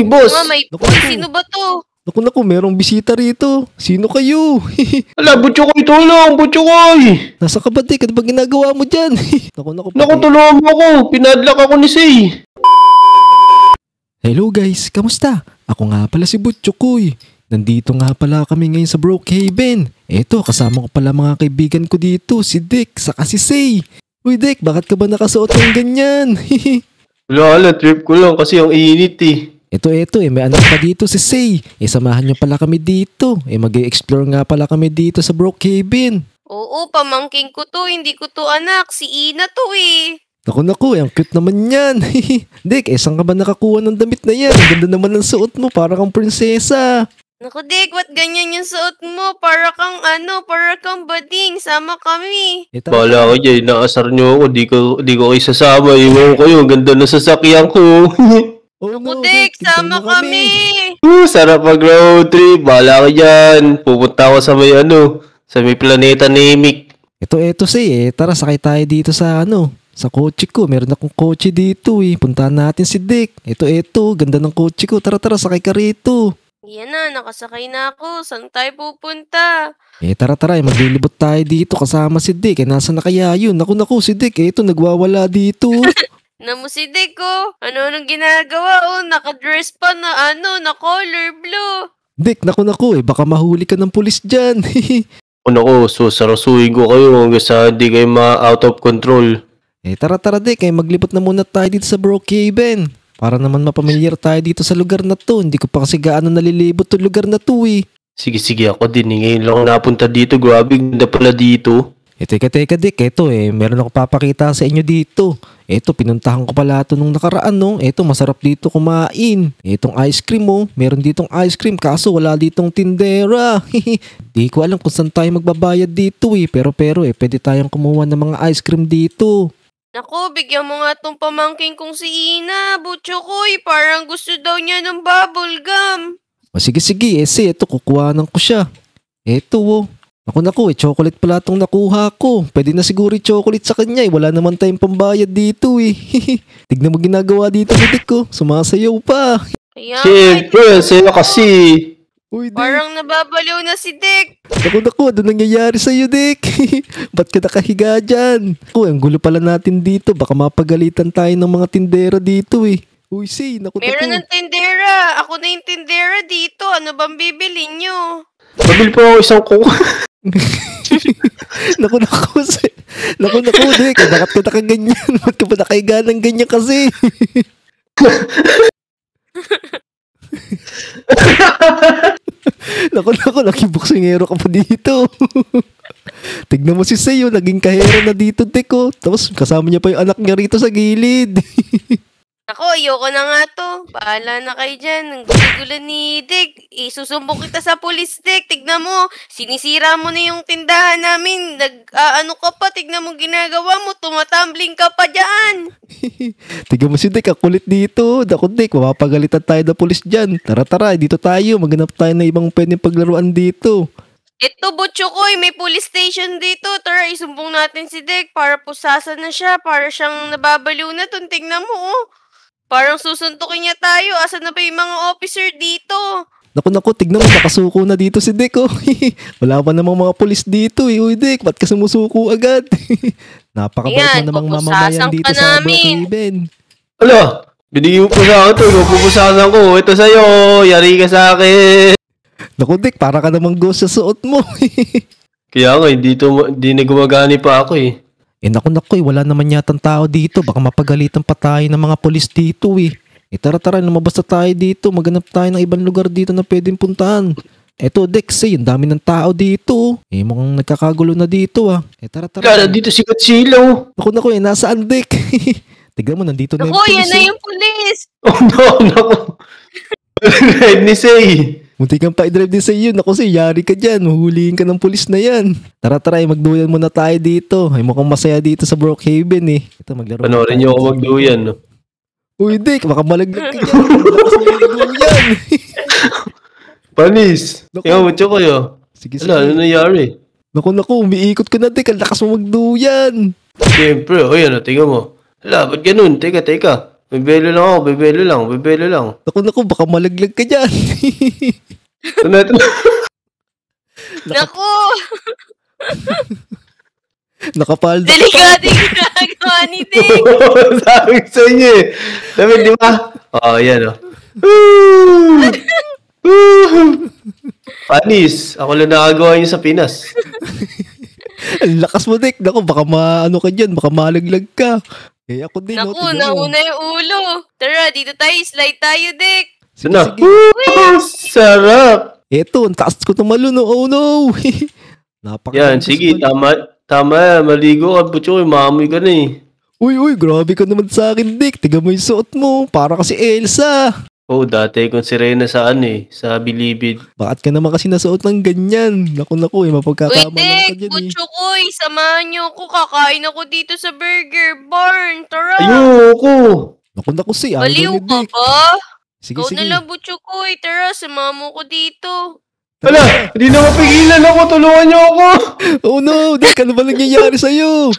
Uy, boss! Nga, may... Naku, Uy, naku. sino ba to? Naku, merong bisita rito. Sino kayo? Ala, Butchokoy, tulong! Butchokoy! Nasa ka ba, Dick? Ano ba ginagawa mo dyan? Naku, Naku, tulungan mo ako! Pinadlock ako ni Say! Hello guys, kamusta? Ako nga pala si Butchokoy. Nandito nga pala kami ngayon sa Brookhaven. Eto, kasama ko pala mga kaibigan ko dito, si Dick, saka si Say. Uy Dick, bakit ka ba nakasuot ng ganyan? Wala, trip ko lang kasi ang init eh. Eto, may anak pa dito si Say. Samahan nyo pala kami dito. Mag-i-explore nga pala kami dito sa Brookhaven. Oo, pamangking ko to. Hindi ko to anak. Si Ina to eh. Naku, ang cute naman yan. Dick, saan ka ba nakakuha ng damit na yan? Ang ganda naman ng suot mo, para kang prinsesa. Naku, Dick, ba't ganyan yung suot mo? Para kang bading. Sama kami. Bahala ko dyan, naasar nyo ako. Di ko kayo sasama. Iwan ko kayo, ang ganda na sasakyan ko. Oh, Naku, Dick, sama kami. Sarap mag road trip. Bahala ko dyan. Pupunta ako sa may planeta Namek. Ito Say, tara sakay tayo dito sa sa kotse ko. Meron akong kotse dito Puntahan natin si Dick. Ito, ganda ng kotse ko. Tara, sakay ka rito. Yan na, nakasakay na ako. Saan tayo pupunta? Tara, maglilibot tayo dito kasama si Dick. Nasa na kaya yun? Naku, si Dick. Ito, nagwawala dito. Namu si Dick oh. Ano ginagawa Nakadress pa na na color blue. Dick, naku, baka mahuli ka ng pulis dyan. Naku, sarasuhin ko kayo hanggang sa hindi kayo ma-out of control. Tara, Dick. Maglibot na muna tayo dito sa Brookhaven. Para naman mapamilyar tayo dito sa lugar na to. Hindi ko pa kasi gaano nalilibot to lugar na to Sige, ako din. Ngayon lang napunta dito. Grabe, ganda pala dito. Teka Dick, meron ako papakita sa inyo dito. Pinuntahan ko pala ito nung nakaraan masarap dito kumain. Itong ice cream meron ditong ice cream kaso wala ditong tindera. Di ko alam kung saan tayo magbabayad dito pero pwede tayong kumuha ng mga ice cream dito. Naku, bigyan mo nga tong pamangking kong si Ina, Butchokoy. Parang gusto daw niya ng bubble gum. Sige, ito kukuhanan ko siya. Naku, chocolate pala itong nakuha ko. Pwede na siguro chocolate sa kanya Wala naman tayong pambayad dito Tignan mo ginagawa dito ni Dick Sumasayaw pa. Kaya Siyempre, saya kasi. Uy, Dick. Parang nababaliw na si Dick. Naku, ano nangyayari sa'yo, Dick? Ba't ka nakahiga dyan? Ang gulo pala natin dito. Baka mapagalitan tayo ng mga tindera dito Uy, Say, naku. Meron ng tindera. Ako na yung tindera dito. Ano bang bibili nyo? Mabil pa ako isang coke. Naku, Say. Naku, Dick. Bakit ka nakaganyan? Ba't ka ba nakahiga ng ganyan kasi? Naku, nakiboksingero ka pa dito. Tignan mo si Say naging kahero na dito, Dick Tapos kasama niya pa yung anak niya rito sa gilid. Ako, ayoko na nga to. Bahala na kayo dyan. Ang gulo-gulo ni Dick. Susumbong kita sa pulis, Dick. Tignan mo, sinisira mo na yung tindahan namin. Ano ka pa, tignan mo ginagawa mo. Tumatumbling ka pa dyan. Tignan mo si Dick, ang kulit dito. Naku, Dick, mapapagalitan tayo ng pulis dyan. Tara, dito tayo. Maghanap tayo na ibang pwedeng paglaruan dito. Ito, Butchokoy, may police station dito. Tara, isumbong natin si Dick para pusasan na siya. Para siyang nababaliw na to. Tignan mo, Parang susuntukin niya tayo. Asan na ba yung mga officer dito? Naku, tignan mo, nakasuko na dito si Dick Wala pa namang mga pulis dito Uy, Dick, ba't ka sumusuko agad? Napakabait mo namang mamamayan dito sa Brookhaven. Ala, binigyan mo pa sa akin ito. Pupusasan ko. Ito sa'yo. Yari ka sa akin. Naku, Dick, para ka namang ghost sa suot mo. Kaya nga, hindi na gumagani pa ako Naku, wala naman yatang tao dito. Baka mapagalitan pa tayo ng mga pulis dito tara, lumabas na tayo dito. Maghanap tayo ng ibang lugar dito na pwedeng puntahan. Dick, Say, ang dami ng tao dito. Mukhang nagkakagulo na dito tara. Kaya dito si Godzilla. Naku, nasaan, Dick? Tignan mo, nandito na yung Naku, pulis. yan na yung pulis. Oh no, naku. Red ni Say. Munti kang pa-drive din sa iyo. Naku, Say, yari ka dyan. Mahulihin ka ng pulis na yan. Tara, magduyan muna tayo dito. Mukhang masaya dito sa Brookhaven Ito, maglaro. Panoorin niyo ako magduyan, no? Uy, Dick, baka malaglag ka dyan. Malakas na yung duyan. Panis. Naku. Ikaw, matyo kayo. Sige. Ano nangyari? Naku, umiikot ka na, Dick. Ang lakas mo magduyan. Siyempre, yan, tingnan mo. Ba't ganun? Teka. Bebelo lang ako, bebelo lang. Naku, baka malaglag ka dyan. Ito na. Naku! Nakapalda ka pa. Delikado yung ginagawa ni Dick. Sabi ko sa inyo eh. Sabi, di ba? Yan Woo! Panis, ako lang nakagawa niyo sa Pinas. Ang lakas mo, Dick. Naku, baka maano ka dyan. Baka malaglag ka. Eh, ako din. Naku, tignan mo. nauna yung ulo. Tara, dito tayo. Slide tayo, Dick. Sige, Sana. sige. Sarap. Eto, ang taas ko tumalon. Oh, no. Napaka Yan, sige, tama. Maligo ka, butyo, maamoy ka na eh. Uy, grabe ka naman sa akin, Dick. Tiga mo yung suot mo. Para kasi Elsa. Dati kung si Reyna sa sa Bilibid. Bakit ka naman kasi nasuot ng ganyan? Naku, Uy, mapagkakamalan ka Dick, dyan eh. Butchokoy, samahan niyo ako. Kakain ako dito sa Burger Barn. Tara. Ayoko. Naku, si ayaw Baliw ni ka Dick. ba? Sige, Ikaw sige. na lang, Butchokoy. Tara, samahan mo ko dito. Hala, hindi na mapigilan ako. Tulungan niyo ako. Oh no, Dick, ano ba nangyayari sa'yo?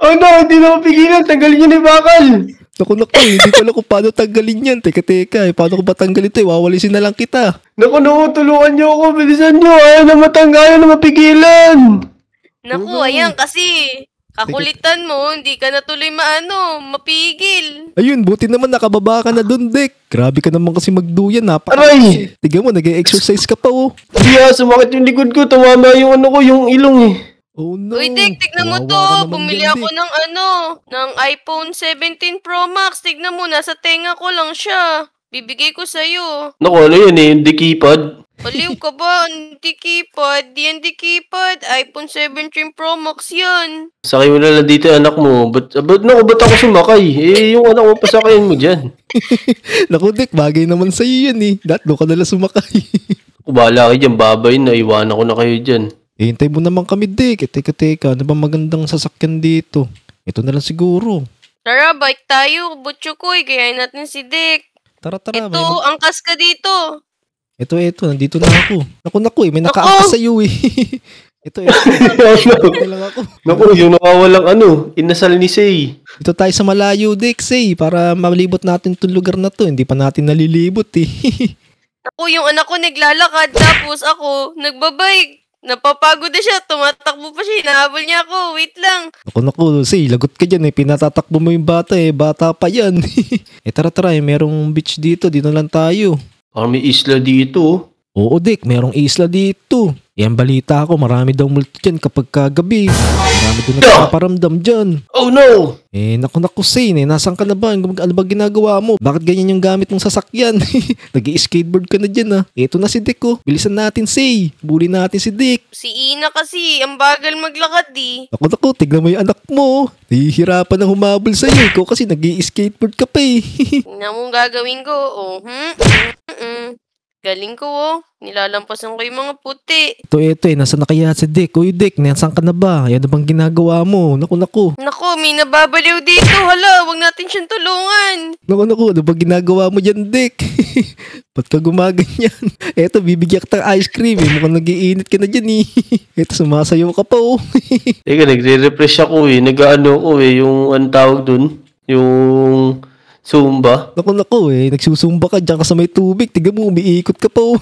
Oh no, hindi na mapigilan. Tanggalin niyo na yung bakal. Naku, hindi ko alam kung paano tanggalin yan. Teka, paano ko ba tanggalin ito? Wawalisin na lang kita. Naku, tulungan niyo ako. Bilisan niyo. Ayaw na mapigilan. Naku, no. ayan kasi. Kakulitan mo, hindi ka na tuloy mapigil. Ayun, buti naman nakababa ka na dun, Dick. Grabe ka naman kasi magduyan, Aray! Tignan mo, nag-exercise ka pa, oh. Hindi sumakit yung likod ko. Tumama yung yung ilong eh. Oh no. Uy, Dick, tignan mo Kawawa to. ka naman Bumili dyan, ako Dick. ng iPhone 17 Pro Max. Tignan mo, nasa tenga ko lang siya. Bibigay ko sa'yo. Naku, ano yun eh, hindi keypad. Baliw ka ba? Hindi keypad. Di yan di keypad. iPhone 17 Pro Max yan. Sakay mo na lang dito anak mo. Ba't ako sumakay? Yung anak mo, pasakayin mo dyan. Naku, Dick, bagay naman sa'yo yan eh. Doon ka nalang sumakay. Kung bahala kayo dyan, babay na. Iwanan ko na kayo dyan. Hintay mo naman kami, Dick. Teka, ano ba magandang sasakyan dito? Ito na lang siguro. Tara, bike tayo. Butchokoy, gayahin natin si Dick. Tara, Ito, angkas ka dito. Ito, nandito na ako. Naku, may nakaangkas sa'yo eh. ito. Ito lang ako. Naku, yung nakawalang inasal ni Say. Ito tayo sa malayo, Dick, say, para malibot natin itong lugar na to. Hindi pa natin nalilibot eh. Ako, yung anak ko naglalakad, tapos ako, nagbabike. Napapagod na siya, tumatakbo pa siya, hinahabol niya ako, wait lang. Naku, say, lagot ka dyan eh. Pinatatakbo mo yung bata eh. Bata pa yan. Tara, merong beach dito. Dito lang tayo. Parang may isla dito. Oo, Dick, merong isla dito. Yan balita ko, marami daw multo dyan kapag kagabi. Marami doon nagpaparamdam dyan. Oh no! Naku, say, nasan ka na ba? Ano ba ginagawa mo? Bakit ganyan yung gamit mong sasakyan? Nag-i-skateboard ka na dyan ah. Ito na si Dick oh. Bilisan natin, say. Bully natin si Dick. Si Ina kasi, ang bagal maglakad di. Naku, tignan mo yung anak mo. Nahihirapan na humabol sa'yo. Ikaw kasi nag-i-skateboard ka pa eh. Tingnan mo ang gagawin ko, Galing ko, Nilalampasan ko yung mga puti. Ito, nasaan na kaya si Dick? Uy, Dick, nasaan ka na ba? Yan na bang ginagawa mo? Naku. Naku, may nababaliw dito. Hala, wag natin siyang tulungan. Naku, ano ba ginagawa mo dyan, Dick? Ba't ka gumaganyan? Eto, bibigyan kita ng ice cream eh. Mukhang nag-iinit ka na dyan eh. Eto, sumasayaw ka pa oh. Teka, nagre-refresh ako eh. Nag-ano ko eh, yung tawag dun? Yung Zumba. Naku nagsusumba ka dyan ka sa may tubig. Tiga mo, umiikot ka pa oh.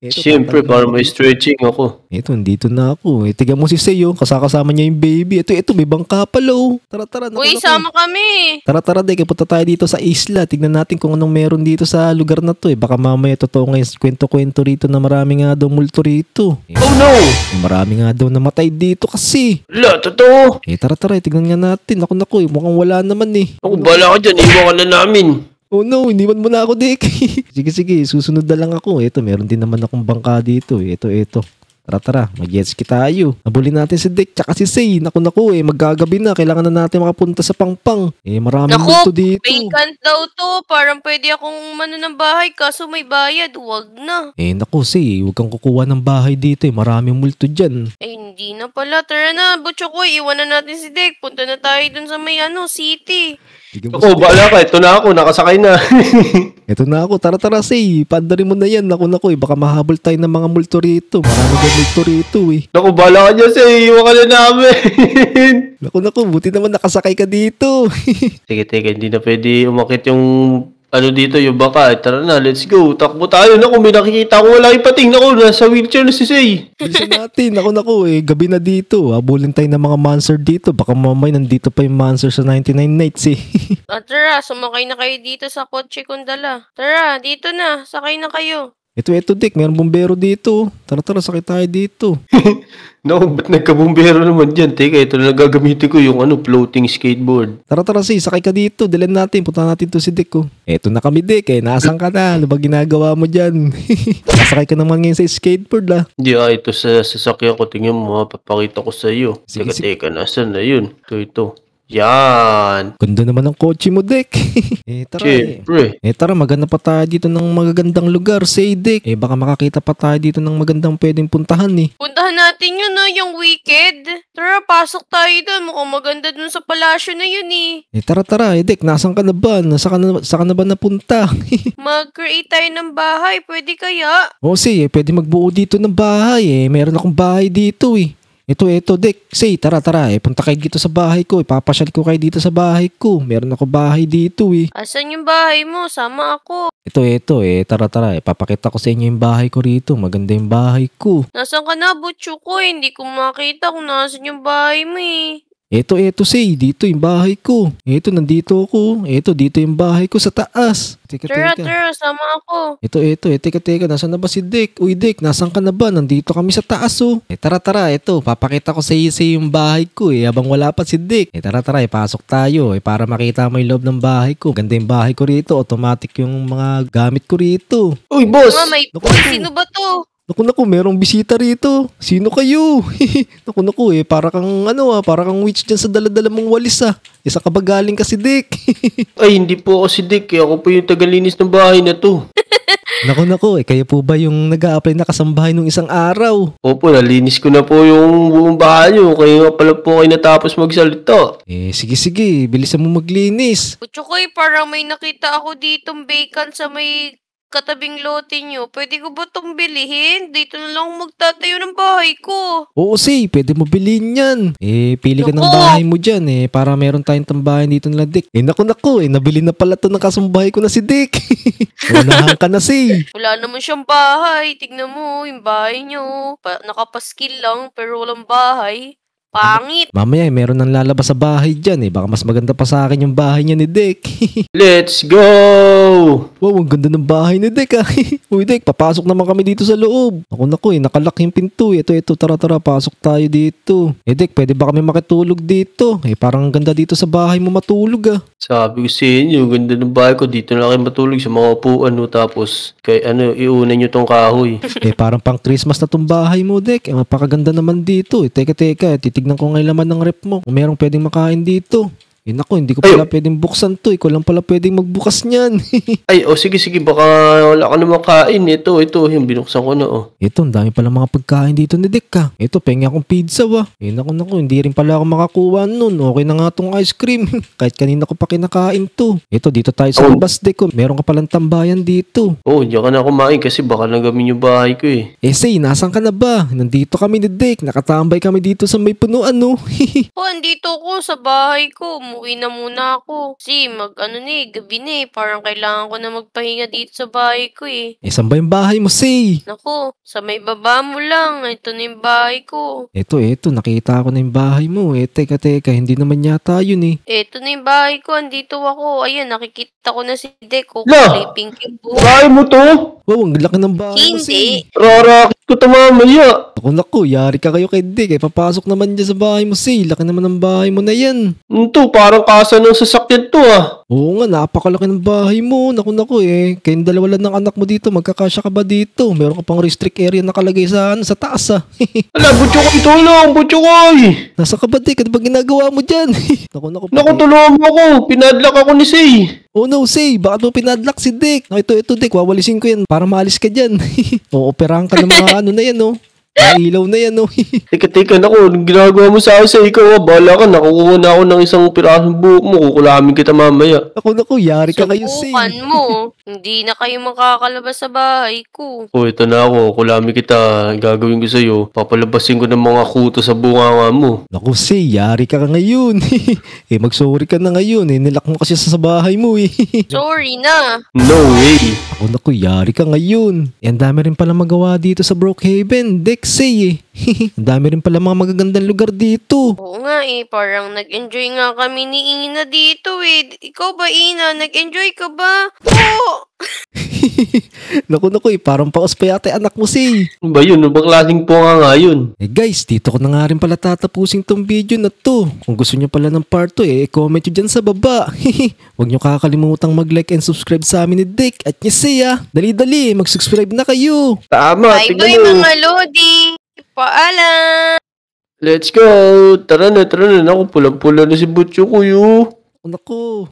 Siyempre, para may stretching ako. Eto, nandito na ako. Tiga mo si Sayo, kasama niya yung baby. Eto, may bangka pala oh. Tara, Uy, sama kami. Tara, Dick, punta tayo dito sa isla. Tignan natin kung anong meron dito sa lugar na to eh. Baka mamaya totoo nga yung kwento-kwento rito na marami nga daw multo rito. Oh no! Marami nga daw namatay dito kasi. Wala, totoo! Tara, tignan nga natin. Naku, mukhang wala naman eh. Ako, bala ka dyan. Iwan ka na namin. Oh no, iniwan mo na ako, Dick. sige, susunod na lang ako. Ito, meron din naman akong bangka dito. Ito. Tara, mag-jet ski tayo. Nabulin natin si Dick tsaka si Say. Naku, maggagabi na. Kailangan na natin makapunta sa Pangpang. Maraming multo dito. Vacant daw to. Parang pwede akong ng bahay kaso may bayad. Wag na. Naku, Say, huwag kang kukuha ng bahay dito. Maraming multo dyan. Hindi na pala. Tara na, Butchokoy. Iwanan natin si Dick. Punta na tayo dun sa may city. Sige, boss. Ako, bahala ka. Ito na ako. Nakasakay na. Ito na ako. Tara, say. Paandarin mo na yan. Naku, baka mahabol tayo ng mga multo rito. Marami dyan multo rito, eh. Naku, bahala ka dyan, say. Iwan ka na namin. Naku, buti naman nakasakay ka dito. Sige, hindi na pwede umakit yung dito, yung baka. Tara na, let's go. Takbo tayo. Naku, may nakikita ko wala yung pating. Naku, nasa wheelchair na si Say. Bilisan natin. Naku, gabi na dito. Habulin tayo ng mga monster dito. Baka mamay nandito pa yung monster sa 99 nights, eh. Tara, sumakay na kayo dito sa kotse kong dala. Tara, dito na. Sakay na kayo. Ito, Dick. Mayroong bumbero dito. Tara, sakay tayo dito. Naku, ba't nagkabumbero naman dyan? Teka, ito na gagamitin ko yung floating skateboard. Tara, say. Sakay ka dito. Dalhin natin. Punta natin to si Dick, oh. Eto na kami, Dick. Nasaan ka na? Ano ba ginagawa mo dyan? Nasakay ka naman ngayon sa skateboard, lah. Hindi, ito sa sasakyan ko. Tingnan mo, papakita ko sa iyo. Sige, Teka, nasan na yun? Ito. Yan. Ganda naman ang kotse mo, Dick. Tara. Siyempre. Tara, maganda pa tayo dito ng magagandang lugar, say, Dick. Baka makakita pa tayo dito ng magandang pwedeng puntahan, eh. Puntahan natin yun, no? Yung Wicked. Tara, pasok tayo doon. Mukhang maganda dun sa palasyo na yun, eh. Tara, Dick. Nasaan ka na ba? Saan ka na ba napunta? Mag-create tayo ng bahay. Pwede kaya? Say, pwede magbuo dito ng bahay, eh. Meron akong bahay dito, eh. Ito, Dick. Say, tara. Punta kayo dito sa bahay ko. Papasyal ko kayo dito sa bahay ko. Meron ako bahay dito, eh. Asan yung bahay mo? Sama ako. Ito, tara. Papakita ko sa inyo yung bahay ko rito. Maganda yung bahay ko. Nasaan ka na, butcho ko? Hindi ko makita kung nasan yung bahay mo, eh. Ito, say, dito yung bahay ko. Nandito ako. Dito yung bahay ko sa taas. Tara, sama ako. Teka, nasaan na ba si Dick? Uy, Dick, nasaan ka na ba? Nandito kami sa taas, oh. Tara, papakita ko sa iyo yung bahay ko, habang wala pa si Dick. Tara, pasok tayo, para makita mo yung loob ng bahay ko. Ganda yung bahay ko rito, automatic yung mga gamit ko rito. Uy, boss! Sino ba to? Naku, merong bisita rito. Sino kayo? Naku, para kang witch dyan sa daladala mong walis, ah. Isa ka ba galing kasi, Dick? Ay, hindi po ako si Dick. Ako po yung tagalinis ng bahay na to. Naku, kayo po ba yung nag-a-apply na kasambahay nung isang araw? Opo, nalinis ko na po yung buong bahay nyo. Kaya nga pala po kayo natapos magsalita. Sige, bilisan mo maglinis. Butcho ko, parang may nakita ako ditong bacon sa may katabing lote nyo. Pwede ko ba itong bilihin? Dito na lang magtatayo ng bahay ko. Oo, say, pwede mo bilhin yan. Pili ka ng bahay mo dyan, para meron tayong tambahan dito nila, Dick. Naku, nabili na pala to ng kasambahay ko na si Dick. Unahan ka na, say. Wala naman siyang bahay. Tignan mo, yung bahay nyo. Nakapaskil lang, pero walang bahay. Pangit. Mamaya, meron nang lalabas sa bahay dyan, Baka mas maganda pa sa akin yung bahay niya ni Dick. Let's go! Wow, ang ganda ng bahay ni Dick, ah. Uy, Dick, papasok naman kami dito sa loob. Naku, nakalak yung pinto. Ito, tara, pasok tayo dito. Dick, pwede ba kami makitulog dito? Parang ang ganda dito sa bahay mo matulog, ah. Sabi ko sa inyo, ganda ng bahay ko. Dito na kayo matulog sa mga upuan, Tapos, iunan nyo tong kahoy. Parang pang Christmas na tong bahay mo, Dick. Mapakaganda naman dito. Teka, titignan ko ngayon laman ng rep mo. Kung merong pwedeng makain dito. Naku, hindi ko pala pwedeng buksan to. Ikaw lang pala pwedeng magbukas niyan. Ay, sige, baka wala ka na makain. Ito, yung binuksan ko na, Ito, ang dami pala mga pagkain dito ni Dick, ah. Ito, pengi akong pizza, wa. Naku, hindi rin pala ako makakuha nun. Okay na nga tong ice cream. Kahit kanina ko pa kinakain to. Ito, dito tayo sa labas, Dick, oh. Meron ka palang tambayan dito. Diyan ka na kumain kasi baka nagamin yung bahay ko, Say, nasan ka na ba? Nandito kami ni Dick. Nakatambay kami dito sa may punuan, no? Andito ko sa bahay ko. Umuwi na muna ako. Kasi gabi na, parang kailangan ko na magpahinga dito sa bahay ko, Saan ba yung bahay mo, Say? Naku, sa may baba mo lang. Ito na yung bahay ko. Ito, nakita ko na yung bahay mo. Teka, hindi naman yata yun, Ito na yung bahay ko. Andito ako. Ayan, nakikita ko na si Dick. La! Pink yung buhok. Bahay mo to? Wow, ang laki ng bahay mo, Say. Hindi. Rarakit ko ito mamaya. Naku, yari ka kayo kay Dick. Papasok naman dyan sa bahay mo, Say. Laki naman ng bahay mo na yan. Parang kasa ng sasakyan to, Oo nga, napakalaki ng bahay mo. Naku, kayong dalawa lang ng anak mo dito. Magkakasya ka ba dito? Meron ka pang restrict area nakalagay sa taas, ah. Ala, butyo ko, tulong, butyo ko, Nasa ka ba, Dick? Ano ba ginagawa mo dyan? Naku, tulungan mo ako. Pinadlock ako ni Say. Oh no, Say, bakit mo pinadlock si Dick? Ito, Dick, wawalisin ko yan para maalis ka dyan. Ooperahan ka ng mga na yan, no? Nailaw na yan, oh. Teka, naku, anong ginagawa mo sa akin sa ikaw, bahala ka, nakukuha na ako ng isang pirasong buhok mo, kukulamin kita mamaya. Naku, yari ka kayo, Say. Subukan mo. Hindi na kayo makakalabas sa bahay ko. Oh, ito na ako, kulamin kita, gagawin ko sa'yo, papalabasin ko ng mga kuto sa bunganga mo. Naku, Say, yari ka ngayon. Mag-sorry ka na ngayon, nilak mo kasi sa bahay mo, Sorry na. No way. Naku, yari ka ngayon. Ang dami rin pala magawa dito sa Brookhaven, Say. Ang dami rin pala mga magagandang lugar dito. Oo nga parang nag-enjoy nga kami ni Ina dito Ikaw ba, Ina? Nag-enjoy ka ba? Oo! Naku, parang paos pa yata anak mo, Say. Ano ba yun? Ano bang klaseng punga nga yun? Guys, dito ko na nga rin pala tatapusin tong video na to. Kung gusto nyo pala ng part 2, comment nyo dyan sa baba. Huwag nyo kakalimutang mag-like and subscribe sa amin ni Dick at ni Say. Dali-dali, mag-subscribe na kayo. Tama, Bye-bye tignan mo. mga Lodi! Paalam! Let's go! Tara na. Naku, pulang-pula na si Butcho ko, yo. Naku.